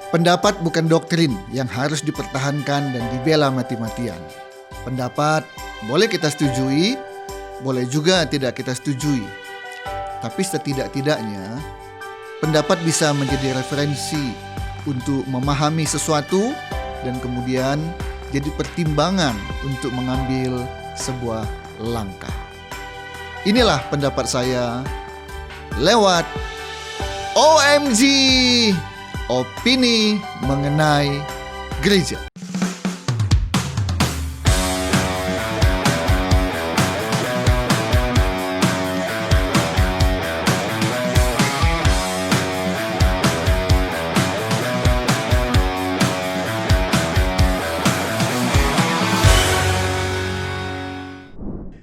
Pendapat bukan doktrin yang harus dipertahankan dan dibela mati-matian. Pendapat boleh kita setujui, boleh juga tidak kita setujui. Tapi setidak-tidaknya, pendapat bisa menjadi referensi untuk memahami sesuatu dan kemudian jadi pertimbangan untuk mengambil sebuah langkah. Inilah pendapat saya lewat OMG, opini mengenai gereja.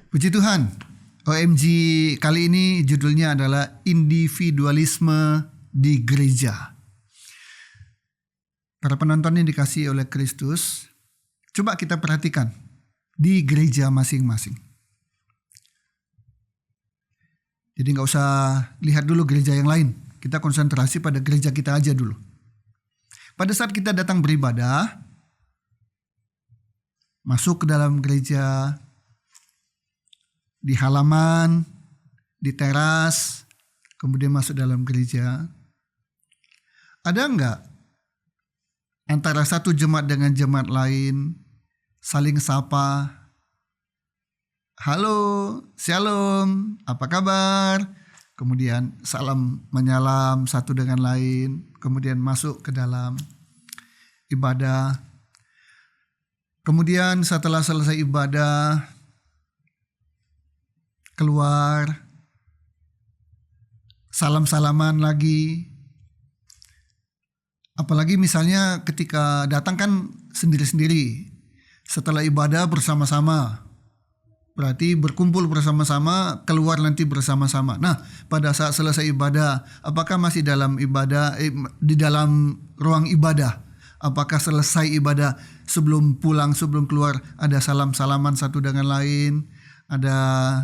Puji Tuhan, OMG kali ini judulnya adalah individualisme di gereja. Para penonton yang dikasihi oleh Kristus, coba kita perhatikan di gereja masing-masing. Jadi gak usah lihat dulu gereja yang lain, kita konsentrasi pada gereja kita aja dulu. Pada saat kita datang beribadah, masuk ke dalam gereja, di halaman, di teras, kemudian masuk dalam gereja. Ada enggak antara satu jemaat dengan jemaat lain saling sapa? Halo, shalom, apa kabar? Kemudian salam menyalam satu dengan lain, kemudian masuk ke dalam ibadah. Kemudian setelah selesai ibadah, keluar, salam-salaman lagi. Apalagi misalnya ketika datang kan sendiri-sendiri, setelah ibadah bersama-sama, berarti berkumpul bersama-sama, keluar nanti bersama-sama. Nah, pada saat selesai ibadah, apakah masih dalam ibadah, di dalam ruang ibadah? Apakah selesai ibadah, sebelum pulang, sebelum keluar, ada salam-salaman satu dengan lain? Ada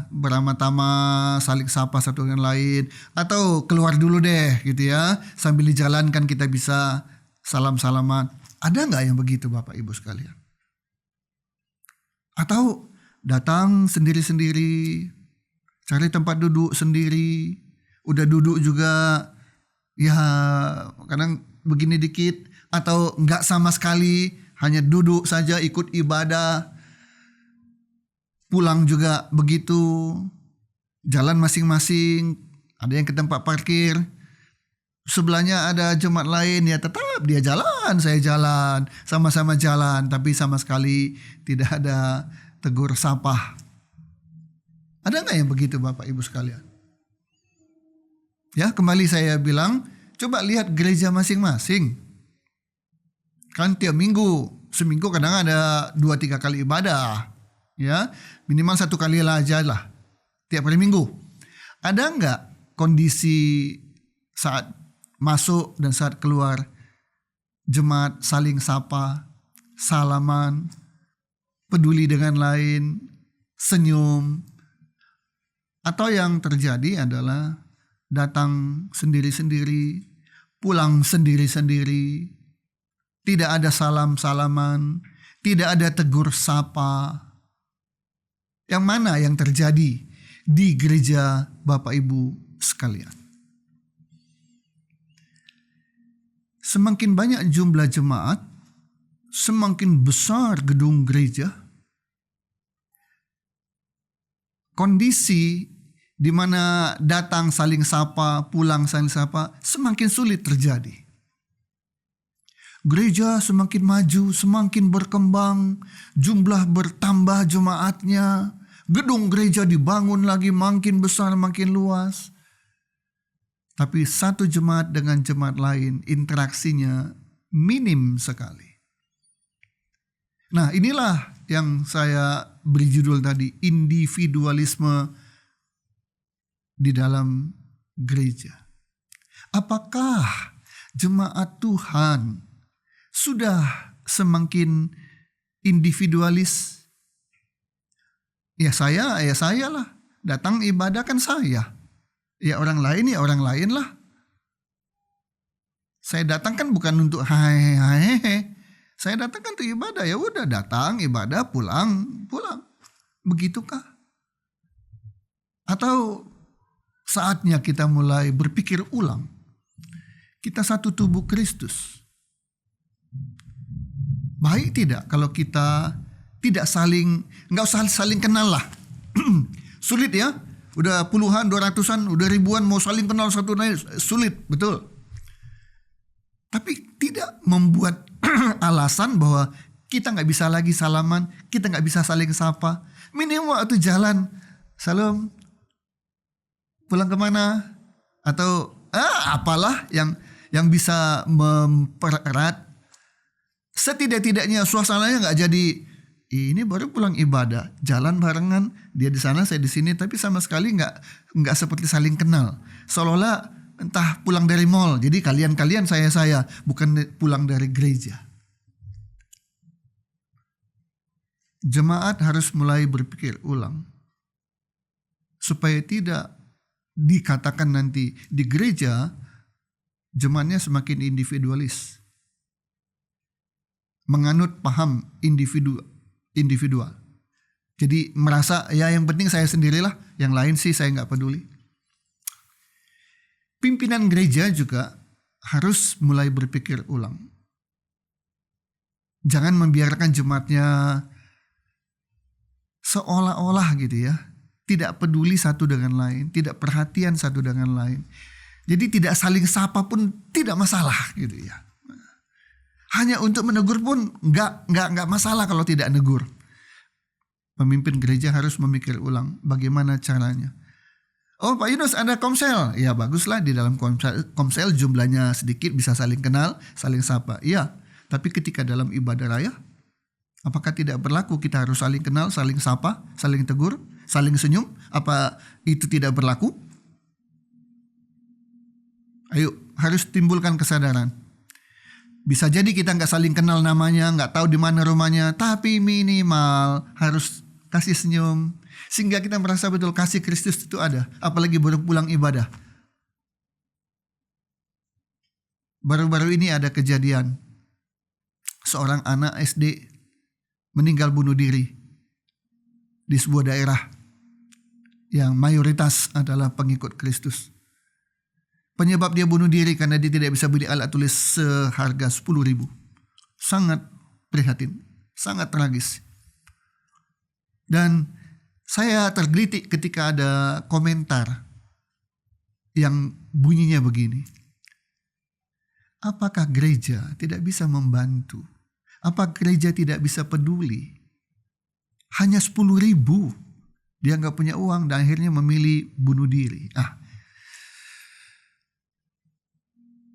beramah-tamah, saling sapa satu dengan lain, atau keluar dulu deh gitu ya, sambil dijalankan kita bisa salam-salaman. Ada nggak yang begitu Bapak Ibu sekalian? Atau datang sendiri-sendiri, cari tempat duduk sendiri, udah duduk juga ya kadang begini dikit, atau nggak sama sekali, hanya duduk saja ikut ibadah. Pulang juga begitu, jalan masing-masing, ada yang ke tempat parkir, sebelahnya ada jemaat lain, ya tetap dia jalan, saya jalan, sama-sama jalan, tapi sama sekali tidak ada tegur sapa. Ada nggak yang begitu Bapak Ibu sekalian? Ya, kembali saya bilang, coba lihat gereja masing-masing. Kan tiap minggu, seminggu kadang ada 2-3 kali ibadah. Ya, minimal 1 kali aja lah tiap hari minggu. Ada nggak kondisi saat masuk dan saat keluar jemaat saling sapa, salaman, peduli dengan lain, senyum? Atau yang terjadi adalah datang sendiri-sendiri, pulang sendiri-sendiri, tidak ada salam-salaman, tidak ada tegur sapa. Yang mana yang terjadi di gereja Bapak Ibu sekalian? Semakin banyak jumlah jemaat, semakin besar gedung gereja, kondisi di mana datang saling sapa, pulang saling sapa, semakin sulit terjadi. Gereja semakin maju, semakin berkembang, jumlah bertambah jemaatnya, gedung gereja dibangun lagi makin besar, makin luas. Tapi satu jemaat dengan jemaat lain interaksinya minim sekali. Nah, inilah yang saya beri judul tadi, individualisme di dalam gereja. Apakah jemaat Tuhan sudah semakin individualis? Ya saya lah. Datang ibadah kan saya. Ya orang lain lah. Saya datang kan bukan untuk hehehe. Saya datang kan untuk ibadah, ya udah datang ibadah pulang. Begitukah? Atau saatnya kita mulai berpikir ulang. Kita satu tubuh Kristus. Baik tidak kalau kita tidak nggak usah saling kenal lah. Sulit ya. Udah puluhan, 200-an, udah ribuan mau saling kenal satu lain, sulit, betul. Tapi tidak membuat alasan bahwa kita nggak bisa lagi salaman, kita nggak bisa saling sapa. Minimal waktu jalan, salam, pulang kemana, atau apalah yang bisa mempererat. Setidak-tidaknya suasananya nggak jadi ini baru pulang ibadah, jalan barengan, dia di sana saya di sini, tapi sama sekali nggak seperti saling kenal. Seolah-olah entah pulang dari mall, jadi kalian saya, bukan pulang dari gereja. Jemaat harus mulai berpikir ulang supaya tidak dikatakan nanti di gereja jemaatnya semakin individualis, menganut paham individual. Jadi merasa ya yang penting saya sendirilah, yang lain sih saya nggak peduli. Pimpinan gereja juga harus mulai berpikir ulang. Jangan membiarkan jemaatnya seolah-olah gitu ya, tidak peduli satu dengan lain, tidak perhatian satu dengan lain. Jadi tidak saling sapa pun tidak masalah gitu ya. Hanya untuk menegur pun nggak masalah kalau tidak negur. Pemimpin gereja harus memikir ulang bagaimana caranya. Oh Pak Yunus ada komsel, ya baguslah di dalam komsel jumlahnya sedikit bisa saling kenal, saling sapa. Iya, tapi ketika dalam ibadah raya, apakah tidak berlaku kita harus saling kenal, saling sapa, saling tegur, saling senyum? Apa itu tidak berlaku? Ayo, harus timbulkan kesadaran. Bisa jadi kita nggak saling kenal namanya, nggak tahu di mana rumahnya, tapi minimal harus kasih senyum, sehingga kita merasa betul kasih Kristus itu ada. Apalagi baru pulang ibadah. Baru-baru ini ada kejadian, seorang anak SD meninggal bunuh diri di sebuah daerah yang mayoritas adalah pengikut Kristus. Penyebab dia bunuh diri karena dia tidak bisa beli alat tulis seharga 10.000. Sangat prihatin, sangat tragis. Dan saya tergelitik ketika ada komentar yang bunyinya begini. Apakah gereja tidak bisa membantu? Apa gereja tidak bisa peduli? Hanya 10.000. Dia nggak punya uang dan akhirnya memilih bunuh diri.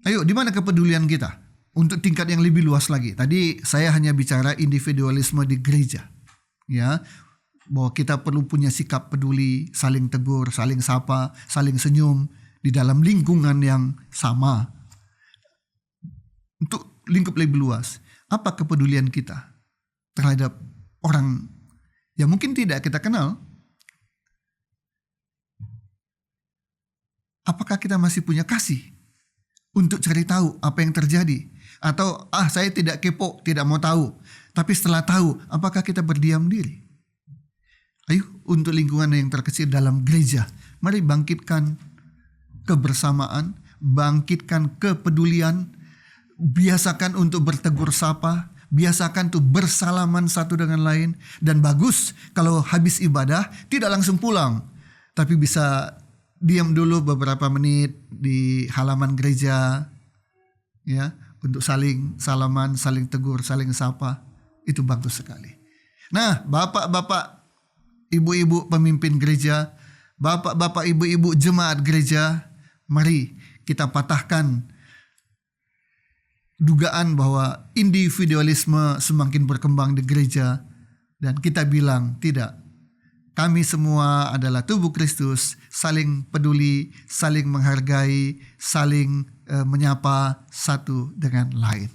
Ayo, di mana kepedulian kita untuk tingkat yang lebih luas lagi? Tadi saya hanya bicara individualisme di gereja, ya, bahwa kita perlu punya sikap peduli, saling tegur, saling sapa, saling senyum di dalam lingkungan yang sama. Untuk lingkup lebih luas, apa kepedulian kita terhadap orang yang mungkin tidak kita kenal? Apakah kita masih punya kasih untuk cari tahu apa yang terjadi? Atau saya tidak kepo, tidak mau tahu. Tapi setelah tahu, apakah kita berdiam diri? Ayo untuk lingkungan yang terkecil dalam gereja, mari bangkitkan kebersamaan, bangkitkan kepedulian, biasakan untuk bertegur sapa, biasakan untuk bersalaman satu dengan lain. Dan bagus kalau habis ibadah tidak langsung pulang, tapi bisa diam dulu beberapa menit di halaman gereja, ya, untuk saling salaman, saling tegur, saling sapa. Itu bagus sekali. Nah, bapak-bapak, ibu-ibu pemimpin gereja, bapak-bapak, ibu-ibu jemaat gereja, mari kita patahkan dugaan bahwa individualisme semakin berkembang di gereja dan kita bilang tidak. Kami semua adalah tubuh Kristus, saling peduli, saling menghargai, saling menyapa satu dengan lain.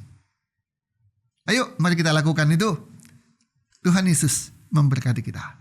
Ayo, mari kita lakukan itu. Tuhan Yesus memberkati kita.